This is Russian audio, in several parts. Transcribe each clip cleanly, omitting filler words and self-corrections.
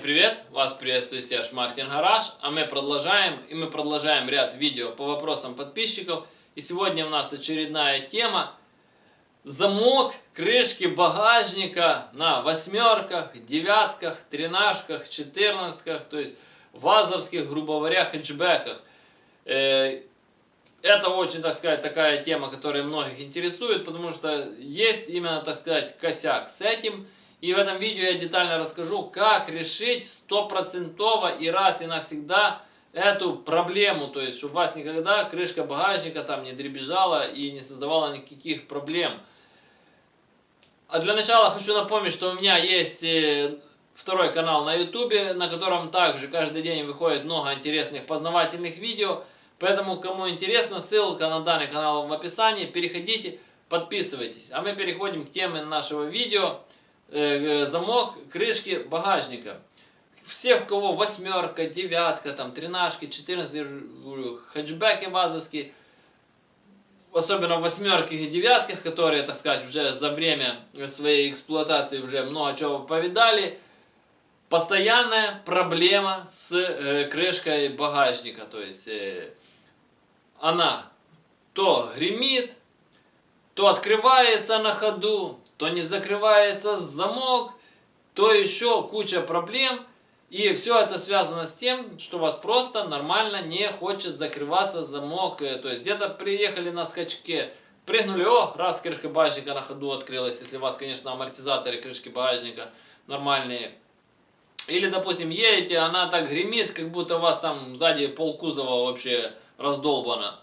Привет, вас приветствует Серж Мартин Гараж, а мы продолжаем ряд видео по вопросам подписчиков. И сегодня у нас очередная тема: замок крышки багажника на восьмерках, девятках, тринашках, четырнадцатках, то есть вазовских, грубо говоря, хэтчбеках. Это очень, так сказать, такая тема, которая многих интересует, потому что есть именно, так сказать, косяк с этим. И в этом видео я детально расскажу, как решить стопроцентово и раз и навсегда эту проблему. То есть, чтобы у вас никогда крышка багажника там не дребезжала и не создавала никаких проблем. А для начала хочу напомнить, что у меня есть второй канал на YouTube, на котором также каждый день выходит много интересных познавательных видео. Поэтому, кому интересно, ссылка на данный канал в описании. Переходите, подписывайтесь. А мы переходим к теме нашего видео. Замок крышки багажника. Всех, у кого восьмерка, девятка, там, тринашки, 14, хэтчбеки вазовские, особенно в восьмерках и девятках, которые, так сказать, уже за время своей эксплуатации уже много чего повидали, постоянная проблема с крышкой багажника. То есть она то гремит, то открывается на ходу, то не закрывается замок, то еще куча проблем. И все это связано с тем, что у вас просто нормально не хочет закрываться замок. То есть где-то приехали на скачке, прыгнули, раз крышка багажника на ходу открылась, если у вас, конечно, амортизаторы крышки багажника нормальные. Или, допустим, едете, она так гремит, как будто у вас там сзади полкузова вообще раздолбано.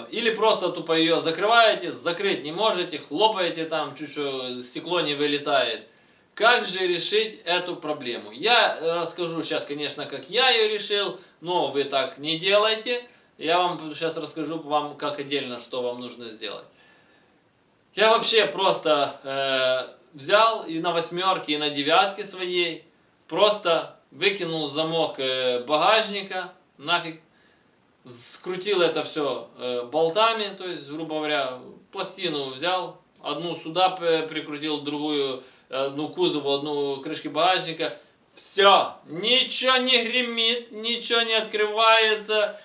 Или просто тупо ее закрываете, закрыть не можете, хлопаете там, чуть-чуть стекло не вылетает. Как же решить эту проблему? Я расскажу сейчас, конечно, как я ее решил, но вы так не делайте. Я вам сейчас расскажу как отдельно, что вам нужно сделать. Я вообще просто взял и на восьмерке, и на девятке своей, просто выкинул замок багажника, нафиг. Скрутил это все болтами, то есть, грубо говоря, пластину взял, одну сюда прикрутил, другую, одну кузову, одну крышки багажника. Все, ничего не гремит, ничего не открывается,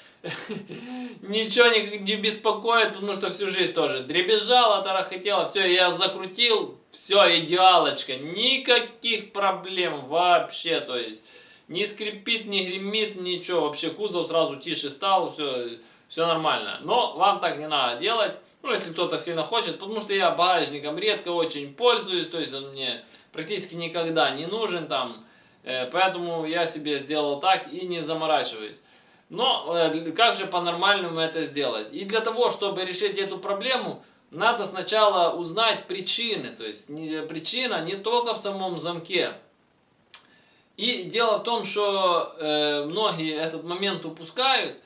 ничего не беспокоит, потому что всю жизнь тоже дребезжало, тарахтело. Все, я закрутил, все, идеалочка, никаких проблем вообще, то есть. Не скрипит, не гремит, ничего. Вообще кузов сразу тише стал, все нормально. Но вам так не надо делать, ну, если кто-то сильно хочет, потому что я багажником редко очень пользуюсь, то есть он мне практически никогда не нужен там, поэтому я себе сделал так и не заморачиваюсь. Но как же по-нормальному это сделать? И для того, чтобы решить эту проблему, надо сначала узнать причины, то есть причина не только в самом замке. И дело в том, что многие этот момент упускают,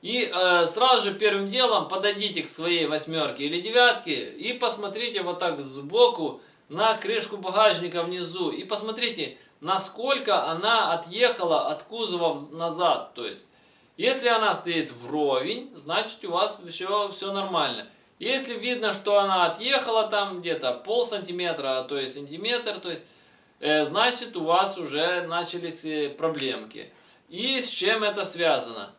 и сразу же первым делом подойдите к своей восьмерке или девятке и посмотрите вот так сбоку на крышку багажника внизу и посмотрите, насколько она отъехала от кузова назад. То есть, если она стоит вровень, значит у вас все нормально. Если видно, что она отъехала там где-то полсантиметра, то есть сантиметр, то есть значит у вас уже начались проблемки. И с чем это связано?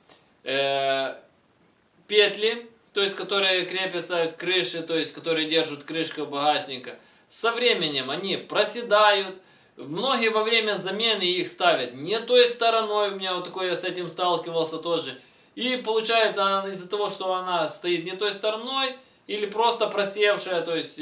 Петли, то есть которые крепятся к крыше, то есть которые держат крышку багажника, со временем они проседают. Многие во время замены их ставят не той стороной, у меня вот такое, я с этим сталкивался тоже. И получается из-за того, что она стоит не той стороной, или просто просевшая, то есть,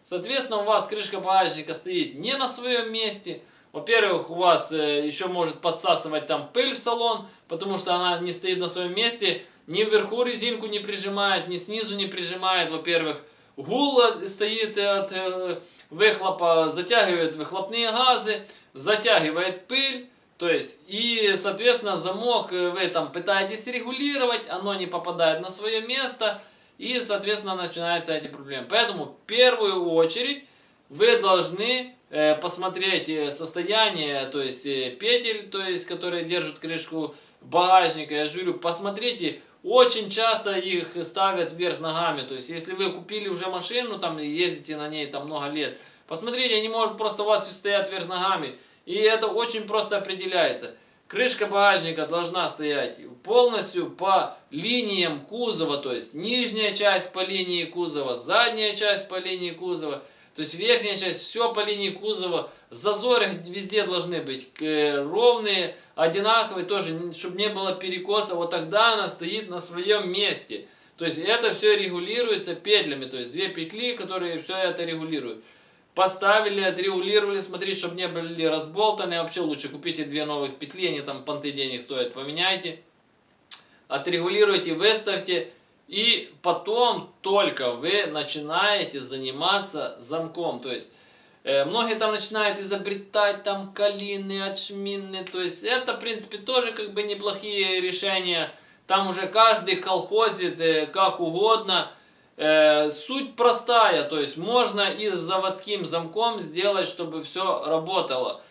соответственно, у вас крышка багажника стоит не на своем месте. Во-первых, у вас еще может подсасывать там пыль в салон, потому что она не стоит на своем месте, ни вверху резинку не прижимает, ни снизу не прижимает. Во-первых, гул стоит от выхлопа, затягивает выхлопные газы, затягивает пыль. То есть, и, соответственно, замок вы там пытаетесь регулировать, оно не попадает на свое место. И, соответственно, начинаются эти проблемы. Поэтому в первую очередь вы должны посмотреть состояние, то есть петель, то есть которые держат крышку багажника. Я же говорю, посмотрите, очень часто их ставят вверх ногами. То есть если вы купили уже машину, там ездите на ней там много лет, посмотрите, они могут просто у вас стоят вверх ногами. И это очень просто определяется. Крышка багажника должна стоять полностью по линиям кузова, то есть нижняя часть по линии кузова, задняя часть по линии кузова, то есть верхняя часть, все по линии кузова. Зазоры везде должны быть ровные, одинаковые, тоже, чтобы не было перекоса. Вот тогда она стоит на своем месте. То есть это все регулируется петлями, то есть две петли, которые все это регулируют. Поставили, отрегулировали, смотрите, чтобы не были разболтаны. Вообще лучше купите две новых петли, они там понты денег стоят, поменяйте. Отрегулируйте, выставьте. И потом только вы начинаете заниматься замком. То есть многие там начинают изобретать там калины, отшмины. То есть это в принципе тоже как бы неплохие решения. Там уже каждый колхозит как угодно. Суть простая, то есть можно и с заводским замком сделать, чтобы все работало.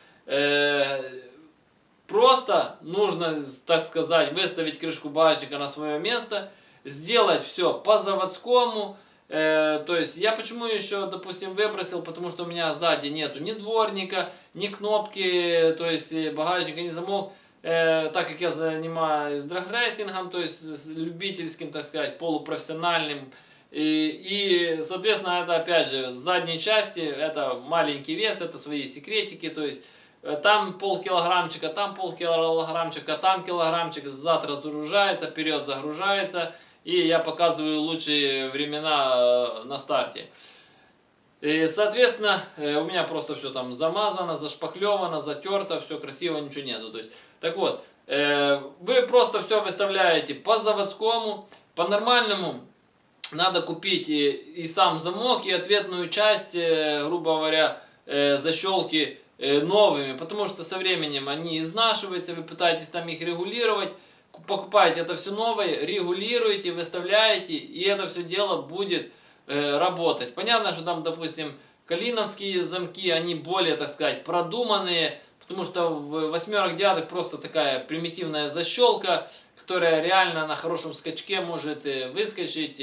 Просто нужно, так сказать, выставить крышку багажника на свое место, сделать все по заводскому. То есть я почему еще, допустим, выбросил, потому что у меня сзади нету ни дворника, ни кнопки, то есть багажника, ни замок. Так как я занимаюсь драгрейсингом, то есть любительским, так сказать, полупрофессиональным. Соответственно, это опять же с задней части, это маленький вес, это свои секретики, то есть там полкилограммчика, там полкилограммчика, там килограммчик, зад разгружается, вперед загружается, и я показываю лучшие времена на старте. И, соответственно, у меня просто все там замазано, зашпаклевано, затерто, все красиво, ничего нету. То есть, так вот, вы просто все выставляете по заводскому, по нормальному. Надо купить и сам замок, и ответную часть, грубо говоря, защелки новыми, потому что со временем они изнашиваются, вы пытаетесь там их регулировать, покупаете это все новое, регулируете, выставляете, и это все дело будет работать. Понятно, что там, допустим, калиновские замки, они более, так сказать, продуманные, потому что в восьмерок, девяток просто такая примитивная защелка, которая реально на хорошем скачке может выскочить,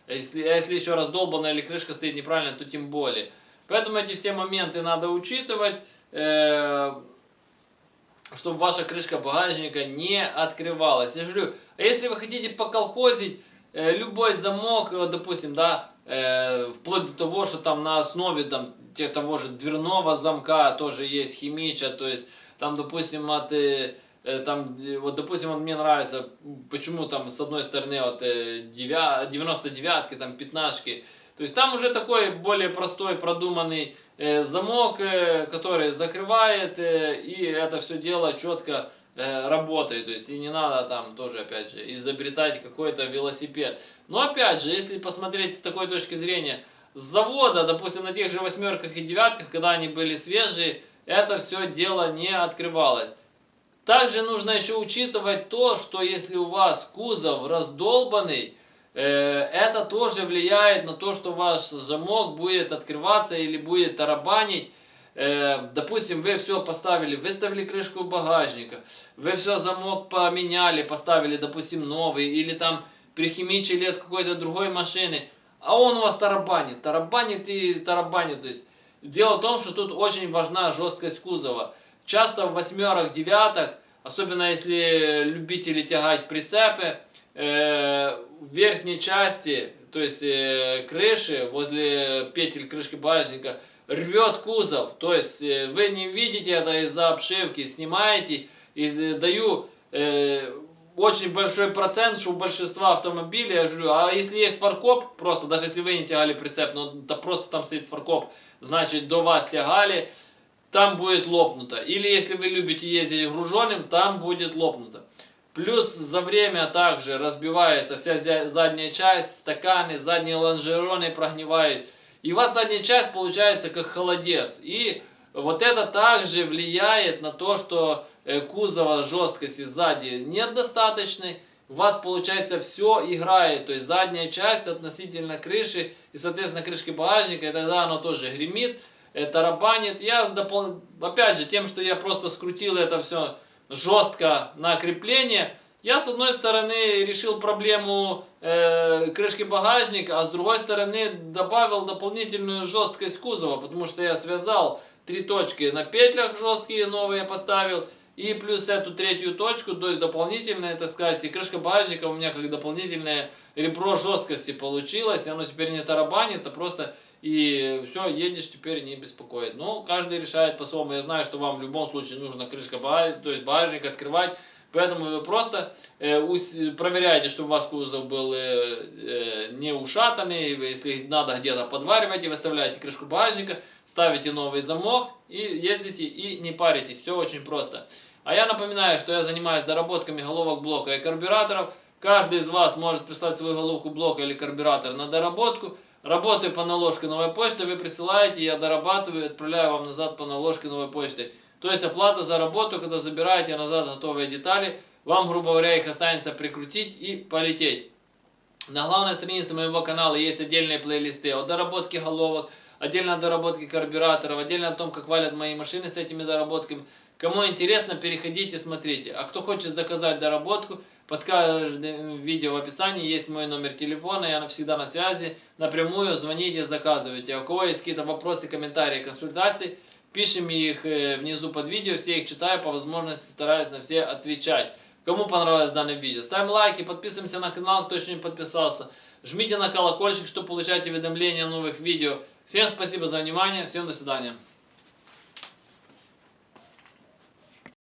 если еще раздолбанная или крышка стоит неправильно, то тем более. Поэтому эти все моменты надо учитывать, чтобы ваша крышка багажника не открывалась. Я говорю, а если вы хотите поколхозить, любой замок, допустим, да, вплоть до того, что там на основе там, того же дверного замка тоже есть химича, то есть там, допустим, там, вот, допустим, вот мне нравится, почему там с одной стороны вот 99-ки, там 15-ки, то есть там уже такой более простой, продуманный замок, который закрывает, и это все дело четко работает, то есть и не надо там тоже, опять же, изобретать какой-то велосипед. Но опять же, если посмотреть с такой точки зрения, с завода, допустим, на тех же восьмерках и девятках, когда они были свежие, это все дело не открывалось. Также нужно еще учитывать то, что если у вас кузов раздолбанный, это тоже влияет на то, что ваш замок будет открываться или будет тарабанить. Допустим, вы все поставили, выставили крышку багажника, вы все замок поменяли, поставили, допустим, новый, или там прихимичили от какой-то другой машины, а он у вас тарабанит, тарабанит и тарабанит. То есть дело в том, что тут очень важна жесткость кузова. Часто в восьмерок, девяток, особенно если любители тягать прицепы, в верхней части, то есть крыши, возле петель крышки багажника, рвет кузов. То есть вы не видите это из-за обшивки, снимаете, и даю очень большой процент, что у большинства автомобилей, я говорю, а если есть фаркоп, просто, даже если вы не тягали прицеп, но да просто там стоит фаркоп, значит до вас тягали, там будет лопнуто. Или если вы любите ездить груженным, там будет лопнуто. Плюс за время также разбивается вся задняя часть, стаканы, задние лонжероны прогнивают. И у вас задняя часть получается как холодец. И вот это также влияет на то, что кузова жесткости сзади нет достаточной. У вас получается все играет. То есть задняя часть относительно крыши и соответственно крышки багажника. И тогда оно тоже гремит, тарабанит. Я опять же тем, что я просто скрутил это все жестко на крепление, я с одной стороны решил проблему крышки багажника, а с другой стороны добавил дополнительную жесткость кузова, потому что я связал 3 точки на петлях жесткие новые поставил. И плюс эту третью точку, то есть дополнительная, так сказать, и крышка багажника у меня как дополнительное ребро жесткости получилось. Оно теперь не тарабанит, а просто и все, едешь теперь не беспокоит. Но каждый решает по-своему. Я знаю, что вам в любом случае нужно крышка багажника, то есть багажник открывать. Поэтому вы просто проверяете, чтобы у вас кузов был не ушатанный. Если надо где-то подвариваете, выставляете крышку багажника, ставите новый замок и ездите и не паритесь. Все очень просто. А я напоминаю, что я занимаюсь доработками головок блока и карбюраторов. Каждый из вас может прислать свою головку блока или карбюратор на доработку. Работаю по наложке новой почты, вы присылаете, я дорабатываю и отправляю вам назад по наложке новой почты. То есть оплата за работу, когда забираете назад готовые детали, вам, грубо говоря, их останется прикрутить и полететь. На главной странице моего канала есть отдельные плейлисты о доработке головок, отдельно о доработке карбюраторов, отдельно о том, как валят мои машины с этими доработками. Кому интересно, переходите, смотрите. А кто хочет заказать доработку, под каждым видео в описании есть мой номер телефона, я всегда на связи. Напрямую звоните, заказывайте. А у кого есть какие-то вопросы, комментарии, консультации, пишем их внизу под видео, все их читаю, по возможности стараюсь на все отвечать. Кому понравилось данное видео, ставим лайки, подписываемся на канал, кто еще не подписался. Жмите на колокольчик, чтобы получать уведомления о новых видео. Всем спасибо за внимание, всем до свидания.